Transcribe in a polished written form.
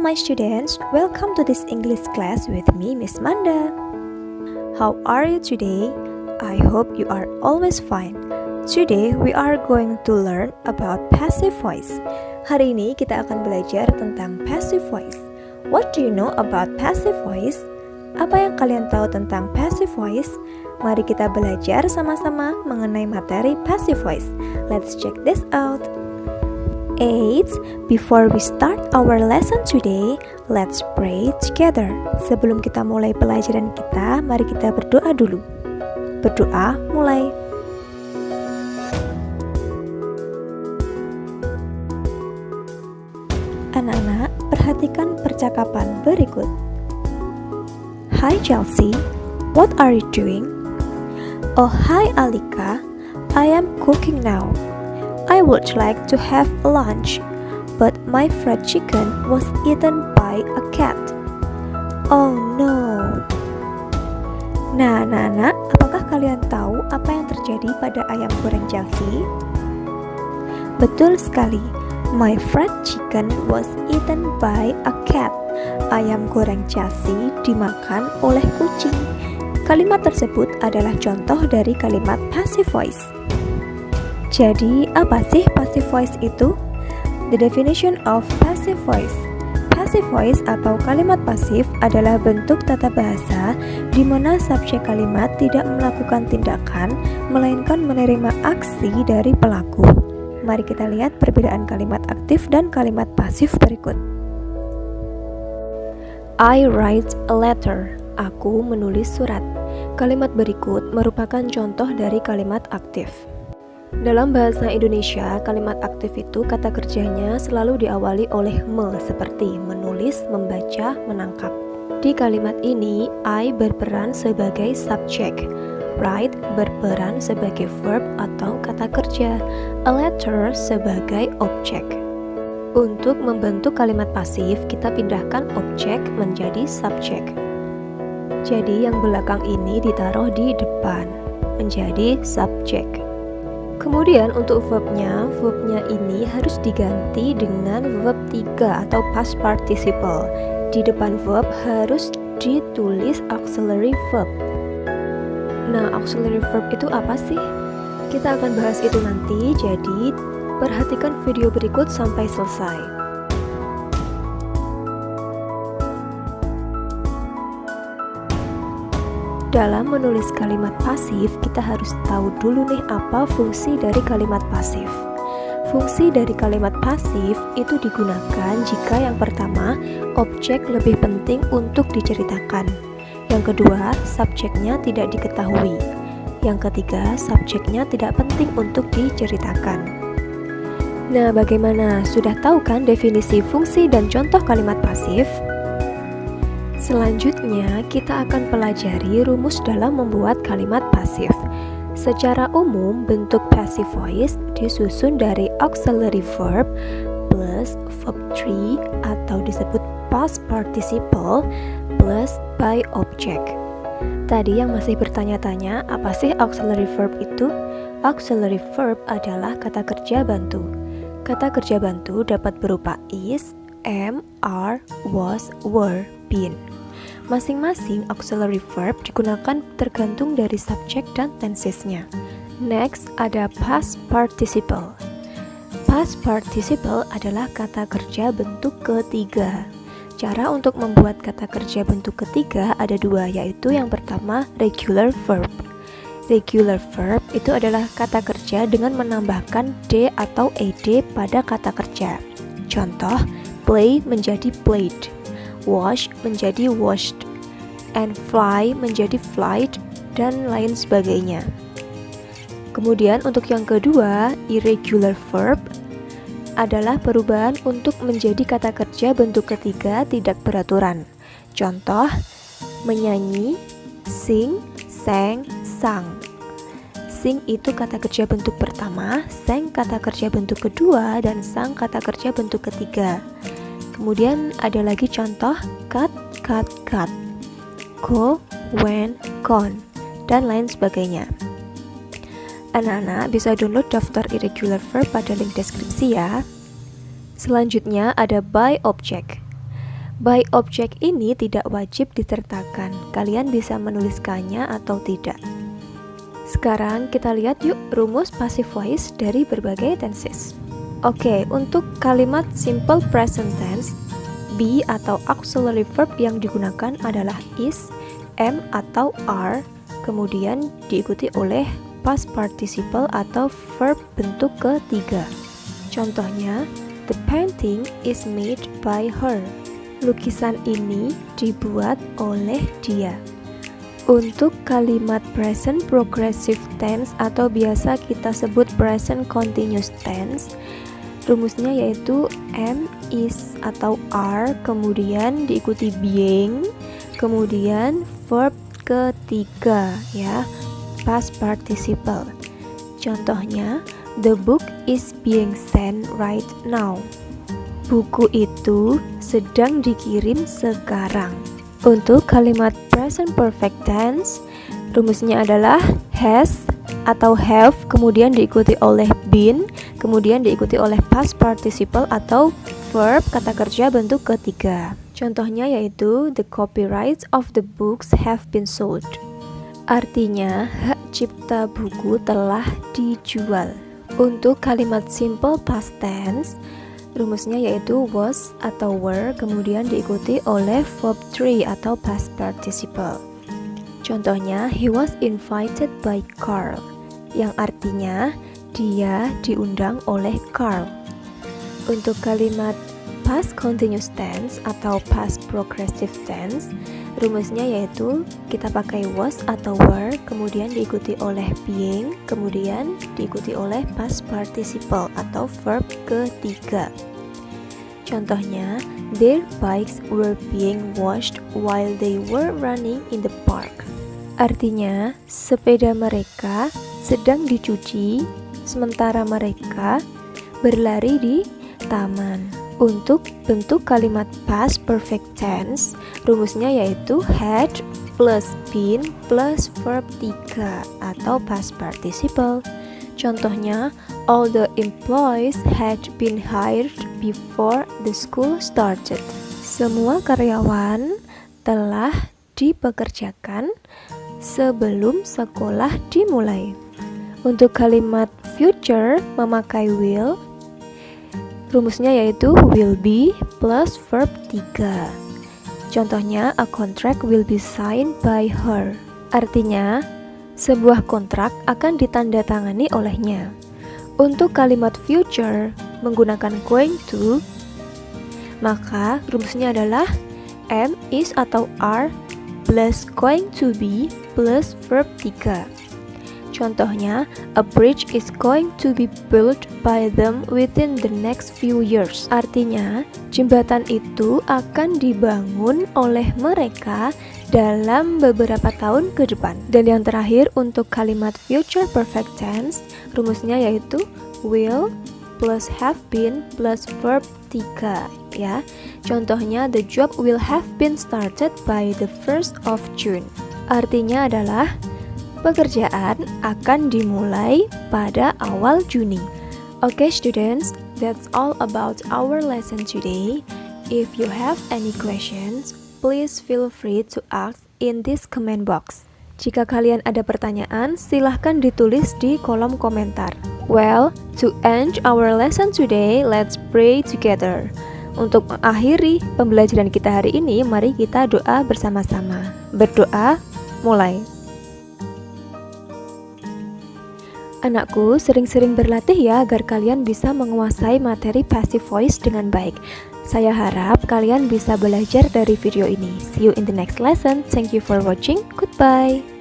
my students, welcome to this English class with me, Miss Manda. How are you today? I hope you are always fine. Today we are going to learn about passive voice. Hari ini kita akan belajar tentang passive voice. What do you know about passive voice? Apa yang kalian tahu tentang passive voice? Mari kita belajar sama-sama mengenai materi passive voice. Let's check this out. Before we start our lesson today, let's pray together. Sebelum kita mulai pelajaran kita, mari kita berdoa dulu. Berdoa, mulai. Anak-anak, perhatikan percakapan berikut. Hi Chelsea, what are you doing? Oh hi Alika, I am cooking now. I would like to have lunch, but my fried chicken was eaten by a cat. Oh no. Nah, anak-anak, apakah kalian tahu apa yang terjadi pada ayam goreng Chelsea? Betul sekali. My fried chicken was eaten by a cat. Ayam goreng Chelsea dimakan oleh kucing. Kalimat tersebut adalah contoh dari kalimat passive voice. Jadi, apa sih passive voice itu? The definition of passive voice. Passive voice atau kalimat pasif adalah bentuk tata bahasa di mana subjek kalimat tidak melakukan tindakan, melainkan menerima aksi dari pelaku. Mari kita lihat perbedaan kalimat aktif dan kalimat pasif berikut. I write a letter. Aku menulis surat. Kalimat berikut merupakan contoh dari kalimat aktif. Dalam bahasa Indonesia, kalimat aktif itu kata kerjanya selalu diawali oleh me, seperti menulis, membaca, menangkap. Di kalimat ini, I berperan sebagai subjek, write berperan sebagai verb atau kata kerja, a letter sebagai objek. Untuk membentuk kalimat pasif, kita pindahkan objek menjadi subjek. Jadi yang belakang ini ditaruh di depan, menjadi subjek. Kemudian untuk verbnya ini harus diganti dengan verb 3 atau past participle. Di depan verb harus ditulis auxiliary verb. Nah, auxiliary verb itu apa sih? Kita akan bahas itu nanti, jadi perhatikan video berikut sampai selesai. Dalam menulis kalimat pasif, kita harus tahu dulu nih apa fungsi dari kalimat pasif. Fungsi dari kalimat pasif itu digunakan jika yang pertama, objek lebih penting untuk diceritakan. Yang kedua, subjeknya tidak diketahui. Yang ketiga, subjeknya tidak penting untuk diceritakan. Nah, bagaimana? Sudah tahu kan definisi fungsi dan contoh kalimat pasif? Selanjutnya, kita akan pelajari rumus dalam membuat kalimat pasif. Secara umum, bentuk passive voice disusun dari auxiliary verb plus verb 3 atau disebut past participle plus by object. Tadi yang masih bertanya-tanya, apa sih auxiliary verb itu? Auxiliary verb adalah kata kerja bantu. Kata kerja bantu dapat berupa is, am, are, was, were, been. Masing-masing auxiliary verb digunakan tergantung dari subjek dan tensesnya. Next, ada past participle. Past participle adalah kata kerja bentuk ketiga. Cara untuk membuat kata kerja bentuk ketiga ada dua, yaitu yang pertama regular verb. Regular verb itu adalah kata kerja dengan menambahkan d atau ed pada kata kerja. Contoh, play menjadi played, wash menjadi washed, and fly menjadi flight, dan lain sebagainya. Kemudian untuk yang kedua, irregular verb adalah perubahan untuk menjadi kata kerja bentuk ketiga tidak beraturan. Contoh, menyanyi, sing, sang, sang. Sing itu kata kerja bentuk pertama, sang kata kerja bentuk kedua, dan sang kata kerja bentuk ketiga. Kemudian ada lagi contoh cut, cut, cut, go, went, gone, dan lain sebagainya. Anak-anak bisa download daftar irregular verb pada link deskripsi ya. Selanjutnya ada by object. By objek ini tidak wajib disertakan. Kalian bisa menuliskannya atau tidak. Sekarang kita lihat yuk rumus passive voice dari berbagai tenses. Oke, untuk kalimat simple present tense, be atau auxiliary verb yang digunakan adalah is, am atau are, kemudian diikuti oleh past participle atau verb bentuk ketiga. Contohnya, the painting is made by her. Lukisan ini dibuat oleh dia. Untuk kalimat present progressive tense atau biasa kita sebut present continuous tense, rumusnya yaitu am, is atau are, kemudian diikuti being, kemudian verb ketiga ya, past participle. Contohnya, the book is being sent right now. Buku itu sedang dikirim sekarang. Untuk kalimat present perfect tense, rumusnya adalah has atau have, kemudian diikuti oleh been, kemudian diikuti oleh past participle atau verb kata kerja bentuk ketiga. Contohnya yaitu the copyrights of the books have been sold. Artinya, hak cipta buku telah dijual. Untuk kalimat simple past tense, rumusnya yaitu was atau were, kemudian diikuti oleh verb 3 atau past participle. Contohnya, he was invited by Carl, yang artinya dia diundang oleh Carl. Untuk kalimat past continuous tense atau past progressive tense, rumusnya yaitu kita pakai was atau were, kemudian diikuti oleh being, kemudian diikuti oleh past participle atau verb ketiga. Contohnya, their bikes were being washed while they were running in the park. Artinya, sepeda mereka sedang dicuci sementara mereka berlari di taman. Untuk bentuk kalimat past perfect tense, rumusnya yaitu had plus been plus verb 3 atau past participle. Contohnya, all the employees had been hired before the school started. Semua karyawan telah dipekerjakan sebelum sekolah dimulai. Untuk kalimat future memakai will, rumusnya yaitu will be plus verb 3. Contohnya, a contract will be signed by her. Artinya, sebuah kontrak akan ditandatangani olehnya. Untuk kalimat future menggunakan going to, maka rumusnya adalah am, is atau are plus going to be plus verb 3. Contohnya, a bridge is going to be built by them within the next few years. Artinya, jembatan itu akan dibangun oleh mereka dalam beberapa tahun ke depan. Dan yang terakhir untuk kalimat future perfect tense, rumusnya yaitu will plus have been plus verb 3 ya. Contohnya, the job will have been started by the 1st of June. Artinya adalah pekerjaan akan dimulai pada awal Juni. Okay students, that's all about our lesson today. If you have any questions, please feel free to ask in this comment box. Jika kalian ada pertanyaan, silahkan ditulis di kolom komentar. Well, to end our lesson today, let's pray together. Untuk mengakhiri pembelajaran kita hari ini, mari kita doa bersama-sama. Berdoa, mulai. Anakku, sering-sering berlatih ya agar kalian bisa menguasai materi passive voice dengan baik. Saya harap kalian bisa belajar dari video ini. See you in the next lesson. Thank you for watching. Goodbye.